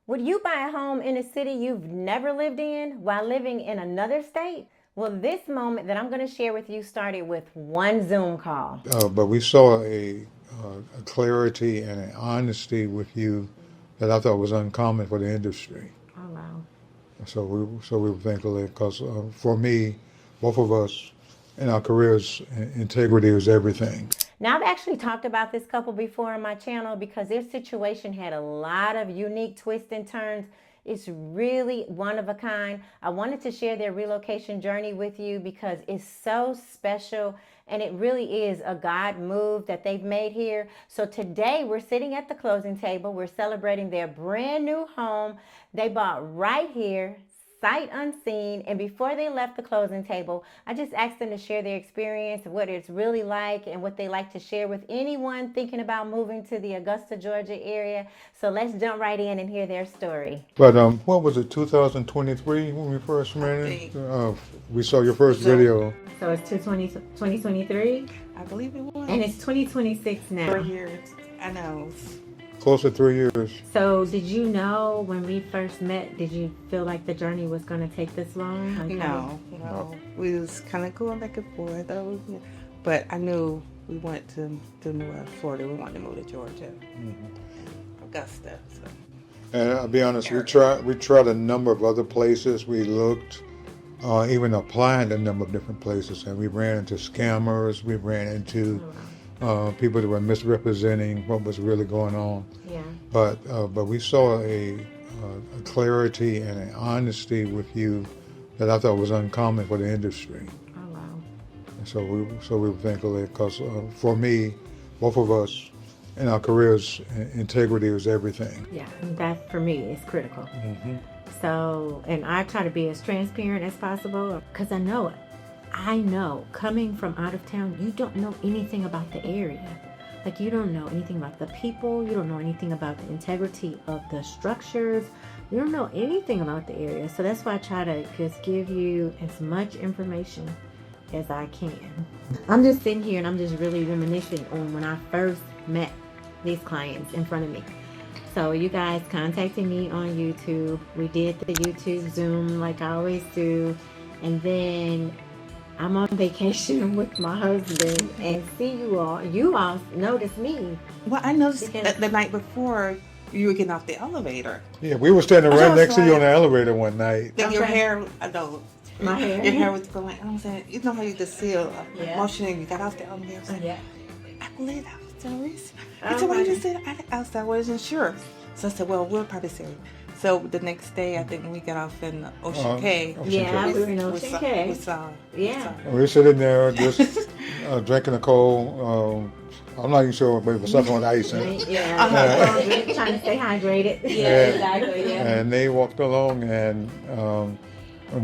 Would you buy a home in a city you've never lived in while living in another state? Well, this moment that I'm going to share with you started with one Zoom call. But we saw a clarity and an honesty with you that I thought was uncommon for the industry. Oh, wow. So we were thankful because for me, both of us in our careers, integrity is everything. Now, I've actually talked about this couple before on my channel because their situation had a lot of unique twists and turns. It's really one of a kind. I wanted to share their relocation journey with you because it's so special and it really is a God move that they've made here. So today we're sitting at the closing table. We're celebrating their brand new home they bought right here, sight unseen. And before they left the closing table, I just asked them to share their experience, what it's really like, and what they like to share with anyone thinking about moving to the Augusta, Georgia area. So let's jump right in and hear their story. But what was it, 2023 when we first ran it? We saw your first video. So it's 2023? I believe it was. And it's 2026 now. 4 years. I know. Close to 3 years. So did you know when we first met, did you feel like the journey was going to take this long? Like, No. We was kind of going back and forth. But I knew we wanted to move out of Florida. We wanted to move to Georgia. Augusta. So. And I'll be honest, we tried a number of other places. We looked, even applying a number of different places, and we ran into scammers. We ran into people that were misrepresenting what was really going on. Yeah. But we saw a clarity and an honesty with you that I thought was uncommon for the industry. Oh, wow. So we were thankful because for me, both of us in our careers, integrity is everything. Yeah, that for me is critical. Mm-hmm. So, and I try to be as transparent as possible because I know coming from out of town, you don't know anything about the area. Like, you don't know anything about the people. You don't know anything about the integrity of the structures. You don't know anything about the area. So that's why I try to just give you as much information as I can. I'm just sitting here and I'm just really reminiscing on when I first met these clients in front of me. So you guys contacted me on YouTube. We did the YouTube Zoom like I always do. And then I'm on vacation with my husband and see you all. You all noticed me. Well, I noticed the night before you were getting off the elevator. Yeah, we were standing right next to you on the elevator one night. Then your hair, I know. My hair? Your hair was going, I'm saying, you know how you just feel emotion, you got off the elevator. I said, I believe that was the reason. He said, why you just said I wasn't sure. So I said, well, we'll probably see. So the next day, I think when we got off in Ocean Cay. Yeah, we were in Ocean Cay. We saw. We were sitting there just drinking a cold, I'm not even sure, but it was something with ice in it. Yeah, trying to stay hydrated. Yeah, exactly. Yeah. And they walked along and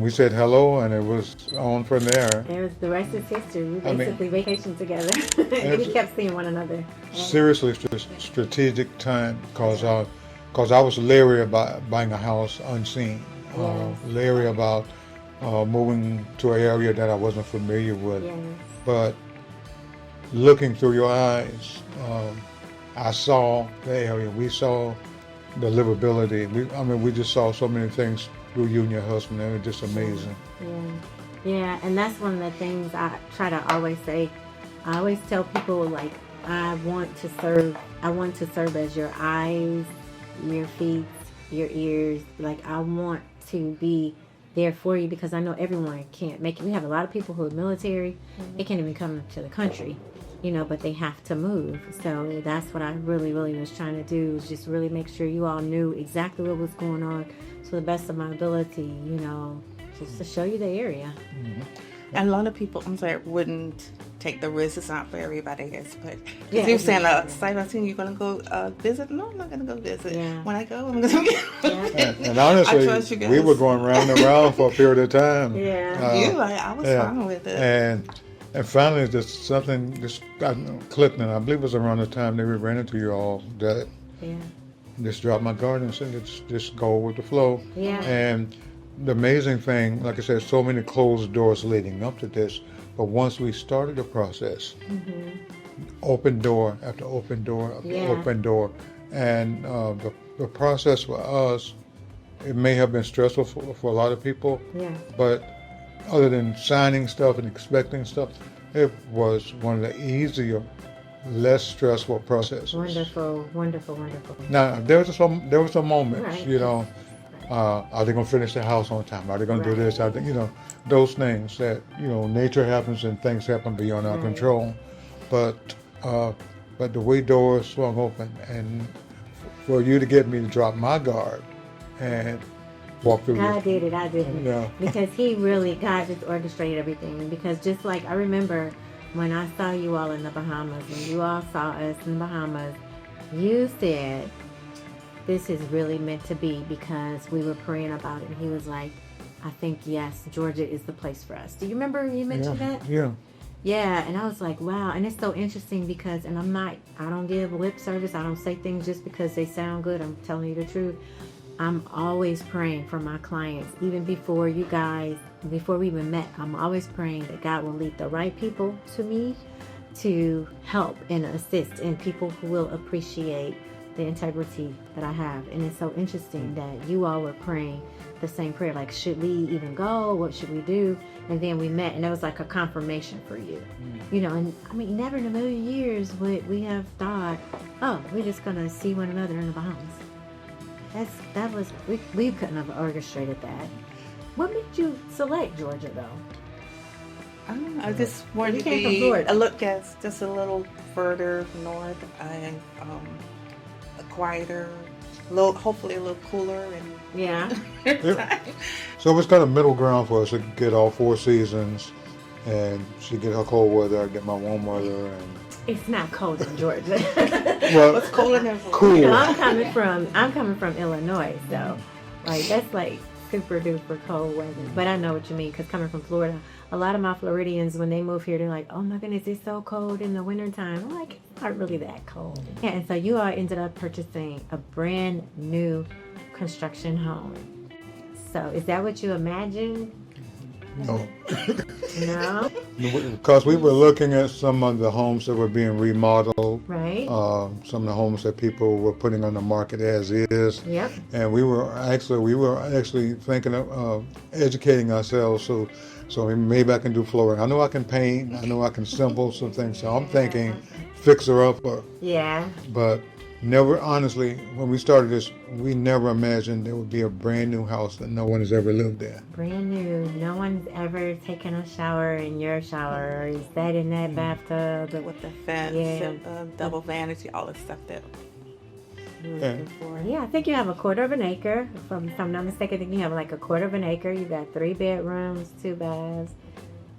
we said hello, and it was on from there. The rest is history. We basically vacationed together. And we kept seeing one another. Seriously, strategic time, because I was leery about buying a house unseen, leery about moving to an area that I wasn't familiar with. Yes. But looking through your eyes, I saw the area. We saw the livability. We just saw so many things through you and your husband. It was just amazing. Yeah, and that's one of the things I try to always say. I always tell people, like, I want to serve as your eyes, your feet, your ears. Like, I want to be there for you because I know everyone can't make it. We have a lot of people who are military. They can't even come to the country, but they have to move. So that's what I really, really was trying to do, is just really make sure you all knew exactly what was going on to the best of my ability, just to show you the area. Mm-hmm. And a lot of people, wouldn't take the risk. It's not for everybody, I guess. But if you're saying, sight unseen, you're going to go visit? No, I'm not going to go visit. Yeah. When I go, I'm going to get And honestly, we were going round and round for a period of time. Yeah. I was fine with it. And finally, something clicked, and I believe it was around the time that we ran into you all that just dropped my guard and said, let's just go with the flow. Yeah. And the amazing thing, like I said, so many closed doors leading up to this, but once we started the process, open door after open door after open door, and the process for us, it may have been stressful for a lot of people. Yeah. But other than signing stuff and expecting stuff, it was one of the easier, less stressful processes. Wonderful, wonderful, wonderful. Now there was some moments, Right. you know, are they going to finish the house on time? Are they going to do this? Are they, you know, those things that, you know, nature happens and things happen beyond our control. But the way doors swung open, and for you to get me to drop my guard and walk through. God did it. I didn't. Yeah. Because God just orchestrated everything. Because just like I remember when I saw you all in the Bahamas, when you all saw us in the Bahamas, you said, this is really meant to be, because we were praying about it. And he was like, I think, yes, Georgia is the place for us. Do you remember you mentioned that? Yeah. Yeah, and I was like, wow. And it's so interesting because, and I don't give lip service. I don't say things just because they sound good. I'm telling you the truth. I'm always praying for my clients. Even before you guys, before we even met, I'm always praying that God will lead the right people to me to help and assist, and people who will appreciate the integrity that I have. And it's so interesting that you all were praying the same prayer, like, should we even go? What should we do? And then we met, and it was like a confirmation for you. You know, and I mean, never in a million years would we have thought, oh, we're just going to see one another in the Bahamas. We couldn't have orchestrated that. What made you select Georgia, though? I don't know. I just wanted You to came from be Florida. just a little further north and quieter, hopefully a little cooler, and Yeah. So it was kind of middle ground for us to get all 4 seasons, and she get her cold weather, I get my warm weather, and It's not cold in Georgia. well, it's colder than cool. No, I'm coming from Illinois, so like that's like super duper cold weather. But I know what you mean, because coming from Florida, a lot of my Floridians, when they move here, they're like, oh my goodness, it's so cold in the wintertime. I'm like, it's not really that cold. Yeah, and so you all ended up purchasing a brand new construction home. So is that what you imagined? No. No? Because we were looking at some of the homes that were being remodeled, Right? some of the homes that people were putting on the market as is. Yep. And we were actually thinking of educating ourselves, so maybe I can do flooring. I know I can paint. I know I can assemble some things. So I'm thinking fixer upper. Yeah. But never, honestly, when we started this, we never imagined there would be a brand new house that no one has ever lived in. Brand new. No one's ever taken a shower in your shower, or sat in that bathtub. with the fence, Yeah. double vanity, all the stuff that we were looking for. Yeah, I think you have a quarter of an acre. If I'm not mistaken, I think you have like a quarter of an acre. You got 3 bedrooms, 2 baths.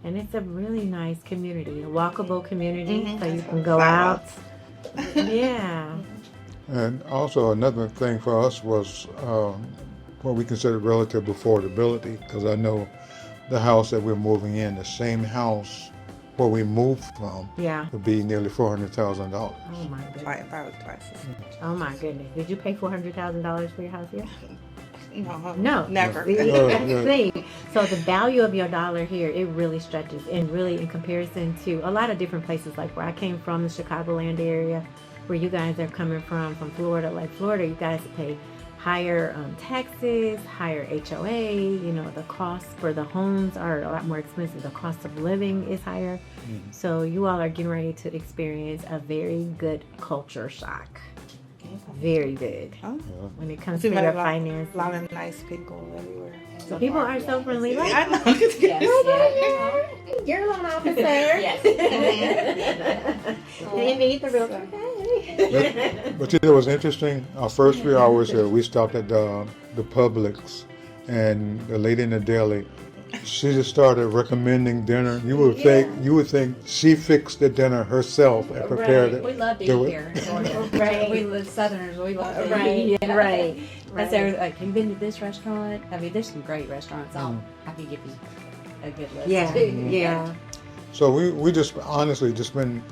And it's a really nice community, a walkable community, so you can go out. Yeah. And also another thing for us was what we considered relative affordability, because I know the house that we're moving in, the same house where we moved from, Yeah. would be nearly $400,000. Oh my goodness. Probably twice. Oh my goodness. Did you pay $400,000 for your house here? No, No. never. See, that's the thing. So the value of your dollar here, it really stretches, and really in comparison to a lot of different places, like where I came from, the Chicagoland area, where you guys are coming from Florida. Like Florida, you guys pay higher taxes, higher HOA. You know, the costs for the homes are a lot more expensive. The cost of living is higher. Mm-hmm. So you all are getting ready to experience a very good culture shock. Very good. Oh. When it comes to your finances. A lot of nice people everywhere. So people are so friendly, right? I know. Yes, You're a loan officer. yes. And you meet the realtor. But you know what's interesting? Our first 3 hours here, we stopped at the Publix, and the lady in the deli, she just started recommending dinner. You would think she fixed the dinner herself and prepared We it. love to Do eat it. here in Georgia. Right. We live Southerners. We love to Right. eat. Yeah. Right. I say, like, have you been to this restaurant? I mean, there's some great restaurants. I can give you a good list. Yeah. too. Yeah. So we just honestly just been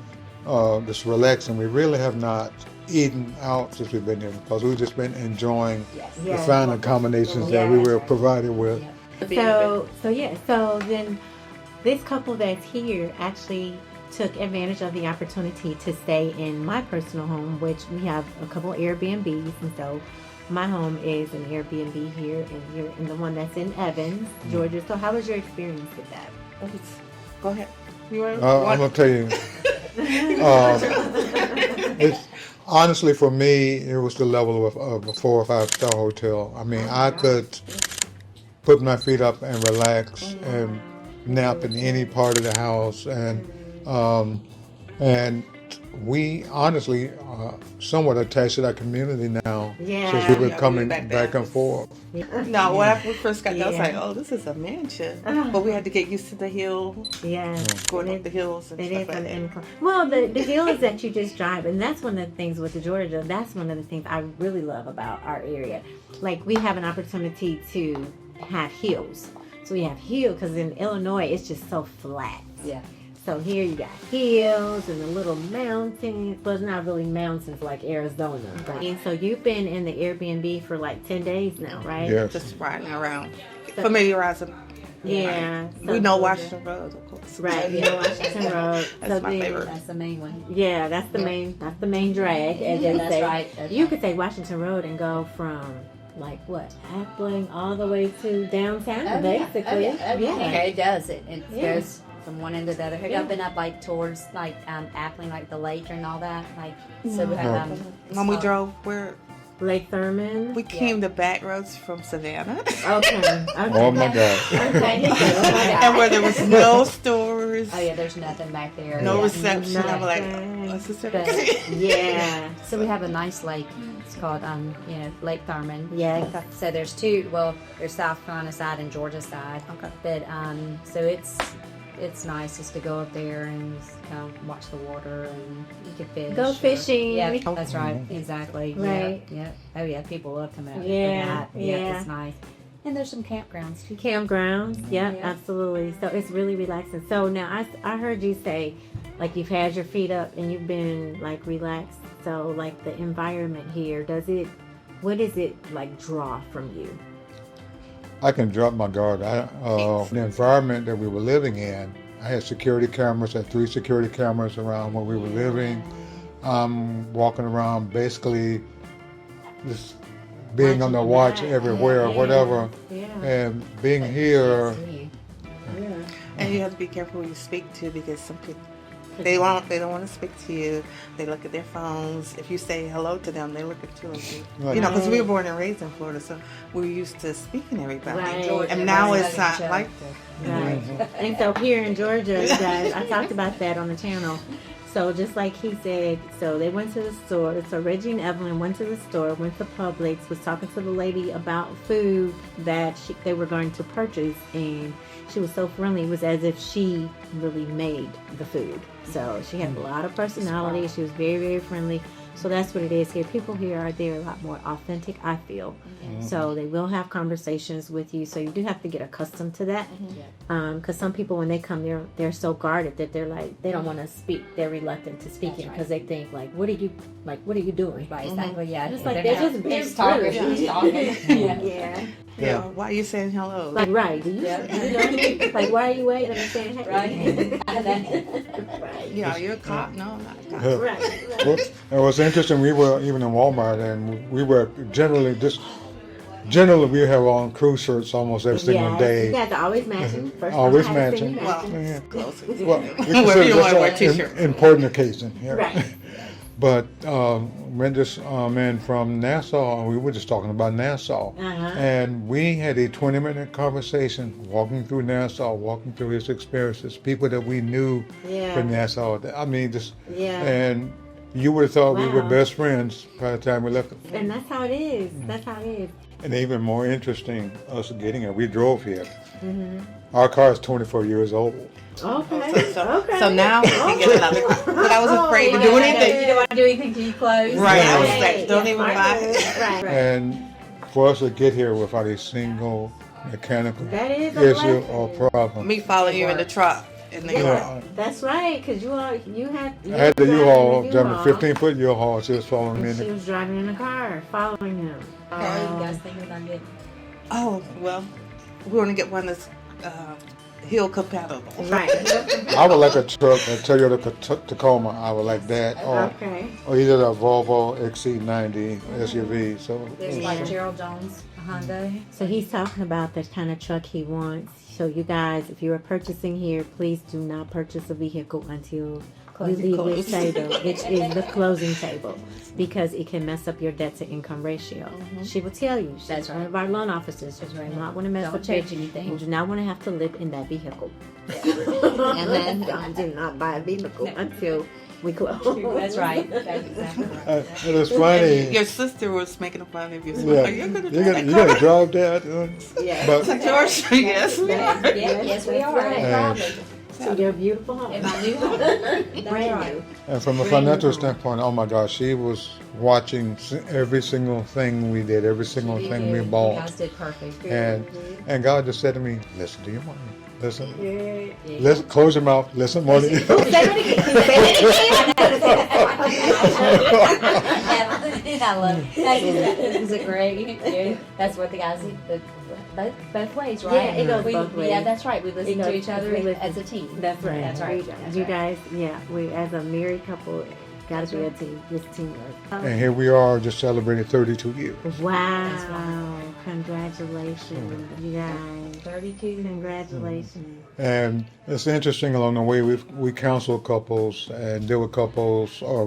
just relaxing. We really have not eaten out since we've been here, because we've just been enjoying Yes. the Yeah. finer combinations that we were provided with. So then this couple that's here actually took advantage of the opportunity to stay in my personal home, which we have a couple Airbnbs, and so My home is an Airbnb here, and you're in the one that's in Evans, Georgia. So how was your experience with that? Go ahead. You want I'm gonna tell you. It's honestly for me, it was the level of a 4 or 5 star hotel. I mean, I could put my feet up and relax and nap in any part of the house, and we honestly are somewhat attached to that community now, Yeah. since we were Yeah, we coming were back back there. and forth. No, when I first got there, I was Yeah. like, oh, this is a mansion. But we had to get used to the hill, Yeah. going up the hills and It stuff is like an that. incline. Well, the hill is that you just drive, and that's one of the things with Georgia. That's one of the things I really love about our area. Like, we have an opportunity to have hills. So we have hills, because in Illinois, it's just so flat. Yeah. So here you got hills and the little mountains, but it's not really mountains like Arizona. And so you've been in the Airbnb for like 10 days now, right? Yes. Just riding around, familiarizing. Yeah. We know Washington Road, of course. Right, you know Washington Road. That's my favorite. That's the main one. Yeah, that's the main drag, as they That's say. right. That's You right. could say Washington Road and go from like what, Appling all the way to downtown, basically. Okay, it does. It Yeah. goes from one end to the other. Have y'all been up like towards like Appling, like the lake and all that? Like so we have When we drove, Lake Thurman. we came the back roads from Savannah, Okay. Oh my God! Okay. and where there was no stores, Oh yeah, there's nothing back there. no Yeah. reception. I'm like, Nothing. what's this? But, yeah. So we have a nice lake. It's called Lake Thurman. Yes. So there's two. Well, there's South Carolina side and Georgia side. Okay. But so it's nice just to go up there and just kind of watch the water and you can fish. Go or- fishing. Yeah, that's right. Exactly. Right. Yeah. Oh yeah, people love coming out. Yeah, for that. Yeah. yeah. It's nice. And there's some campgrounds too. Campgrounds. Yeah, Yeah. absolutely. So it's really relaxing. So now I heard you say, like, you've had your feet up and you've been like relaxed. So like the environment here, what does it like draw from you? I can drop my guard. The environment that we were living in, I had security cameras, had 3 security cameras around where we were living. Walking around basically just being on the watch everywhere, whatever. Yeah. And being here, And you have to be careful who you speak to, because some people they don't want to speak to you. They look at their phones. If you say hello to them, they look at you and because we were born and raised in Florida, so we're used to speaking to everybody. Right. And now it's not like that. Right. And so here in Georgia, guys, I talked about that on the channel. So just like he said, so they went to the store. So Reggie and Evelyn went to the store, went to Publix, was talking to the lady about food that they were going to purchase, and she was so friendly. It was as if she really made the food. So she had a lot of personality. She was very, very friendly. So that's what it is here. People here they're a lot more authentic, I feel. So they will have conversations with you. So you do have to get accustomed to that. Because some people, when they come, they're so guarded that they're like, they don't want to speak. They're reluctant to speaking because they think like, what are you doing? Right, exactly. Yeah. It's like they're just being talking. rude. He's talking. Yeah. Yeah. Why are you saying hello? Like, right. Do you know? Like, why are you waiting and saying, hey? Right. Yeah, you're a cop? No, I'm not a cop. Right. well, it was interesting. We were even in Walmart, and we were generally we have on crew shirts almost every single Yes, day. you got to always matching. First Always time I had seen matching. you Well, Yeah. close. Well, we Where consider you want to wear this t-shirts. an important occasion. Yeah. Right. But when this man from Nassau, we were just talking about Nassau, and we had a 20-minute conversation walking through Nassau, walking through his experiences, people that we knew from Nassau. I mean, and you would have thought we were Wow. best friends by the time we left. And that's how it is. That's how it is. And even more interesting, us getting here, we drove here. Our car is 24 years old. Okay. So now we can get another car. But I was afraid to do anything. You don't want to do anything to you close. Right. I was Right. like, don't even Right. buy it. Right. And for us to get here without a single mechanical That is a issue blessing. or problem. Me following you in the truck. In the Yeah. That's right, because you had I had the U-Haul, the driving a U-Haul. 15-foot U-Haul. She was following me. And she was driving in a car, following him. How are you guys thinking about getting? Oh, well, we want to get one that's hill compatible. Right. I would like a truck, a Toyota Tacoma. I would like that, or either a Volvo XC90 SUV. So There's like Gerald Jones, a Hyundai. So he's talking about the kind of truck he wants. So you guys, if you are purchasing here, please do not purchase a vehicle until you leave this table, which is the closing table, because it can mess up your debt to income ratio. She will tell you. She's one of our loan officers. She does not want to mess with anything. You do not want to have to live in that vehicle. And then do not buy a vehicle until we close. That's right. That's exactly right. It was funny. Your sister was making fun of you. Yeah. You're going You gotta drive that. Yeah. But George, yes. Yes, we are. So they're beautiful homes. In my new home. That's Brand right. new. and from a financial standpoint, oh my gosh, she was watching every single thing we did, every single thing we You bought. guys did perfect. And God just said to me, listen to your money. Listen. Yeah. Listen, close your mouth. Listen, money. Say it again. I love it. It's a great. Yeah, that's what the guys do. Both ways, right? Yeah, it goes both ways. Yeah, that's right. We listen to each other we listen. as a team. That's right. That's right. You guys, we as a married couple, gotta be a team. It's teamwork. And here we are, just celebrating 32 years. Wow! Congratulations, you guys. 32. Congratulations. And it's interesting along the way, we counsel couples and deal with couples or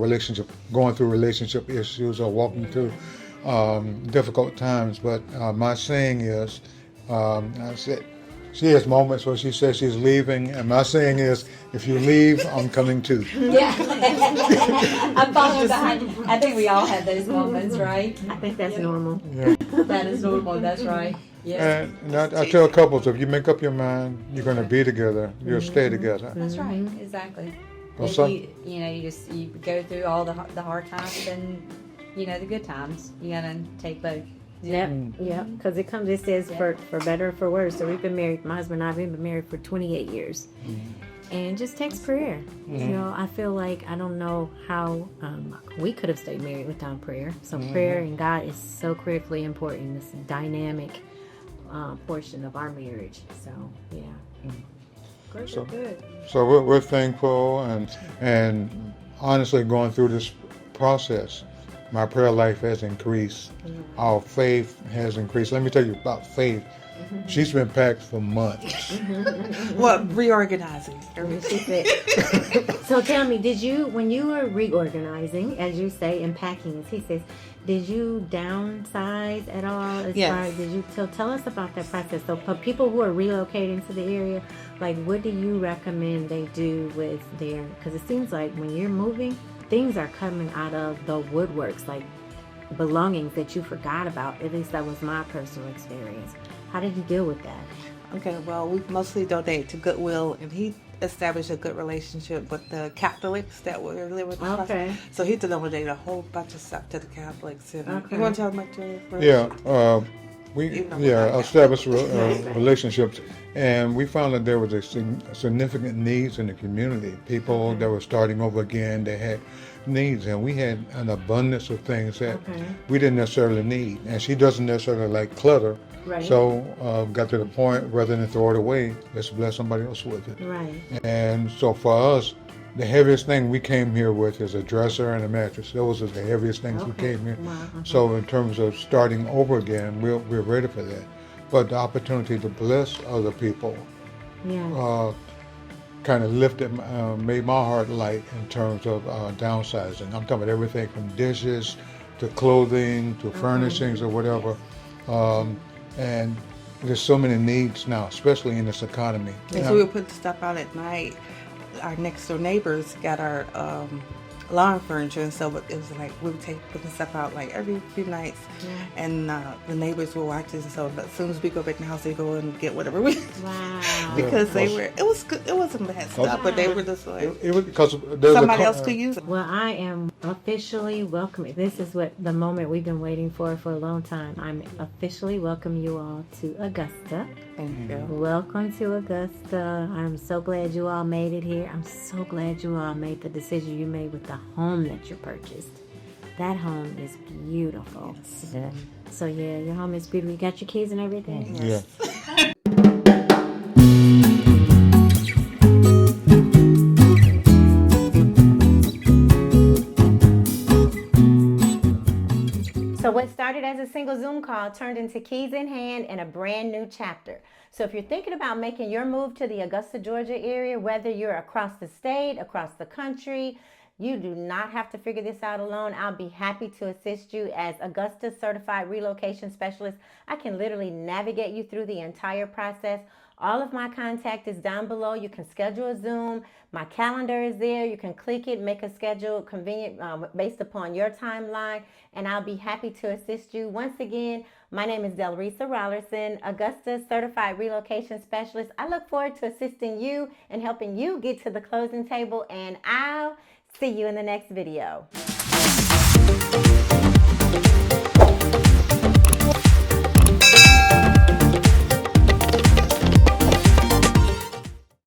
going through relationship issues or walking through difficult times. But my saying is, I said, she has moments where she says she's leaving, and my saying is, if you leave, I'm coming too. Yeah. I'm following behind you. I think we all have those moments, right? I think that's normal. Yeah. That is normal. That's right. Yeah. And I tell couples, if you make up your mind, you're going to be together, you'll stay together. That's right. Exactly. Well, If you go through all the hard times and the good times. You gotta take both. Yep, because it says for better or for worse. So we've been married, my husband and I, we've been married for 28 years. And it just takes prayer. I feel like, I don't know how we could have stayed married without prayer. So prayer and God is so critically important, this dynamic portion of our marriage. So, yeah. So we're thankful and honestly going through this process. My prayer life has increased. Our faith has increased. Let me tell you about faith. She's been packed for months. Reorganizing. So tell me, when you were reorganizing, as you say, and packing, as he says, did you downsize at all? Yes. Tell us about that process. So for people who are relocating to the area, like what do you recommend they do with their, because it seems like when you're moving, things are coming out of the woodworks, like belongings that you forgot about. At least that was my personal experience. How did you deal with that? Okay, well, we mostly donate to Goodwill, and he established a good relationship with the Catholics that were living with us. Okay. So he donated a whole bunch of stuff to the Catholics. And you want to tell them about your we established relationships, and we found that there was a significant needs in the community. People that were starting over again, they had needs, and we had an abundance of things that we didn't necessarily need. And she doesn't necessarily like clutter, so got to the point, rather than throw it away, let's bless somebody else with it. Right. And so for us, the heaviest thing we came here with is a dresser and a mattress. Those are the heaviest things we came here. Wow. So in terms of starting over again, we're ready for that. But the opportunity to bless other people kind of lifted, made my heart light in terms of downsizing. I'm talking about everything from dishes to clothing to furnishings or whatever. And there's so many needs now, especially in this economy. And so we would put the stuff out at night. Our next door neighbors got our lawn furniture, and so it was like we would put the stuff out like every few nights, and the neighbors were watching. So as soon as we go back in the house, they go and get whatever we because they were. It was good. It wasn't bad stuff, but they were just like it was because somebody else could use it. Well, I am officially welcoming. This is what the moment we've been waiting for a long time. I'm officially welcoming you all to Augusta. Thank you. Welcome to Augusta. I'm so glad you all made it here. I'm so glad you all made the decision you made with the home that you purchased. That home is beautiful. Yes. So your home is beautiful. You got your keys and everything? Yes. Yeah. call turned into keys in hand and a brand new chapter. So if you're thinking about making your move to the Augusta, Georgia area, whether you're across the state, across the country, you do not have to figure this out alone. I'll be happy to assist you as Augusta Certified Relocation Specialist. I can literally navigate you through the entire process. All of my contact is down below. You can schedule a Zoom. My calendar is there. You can click it, make a schedule convenient based upon your timeline, and I'll be happy to assist you. Once again, my name is Delrisa Rollerson, Augusta Certified Relocation Specialist. I look forward to assisting you and helping you get to the closing table, and I'll see you in the next video.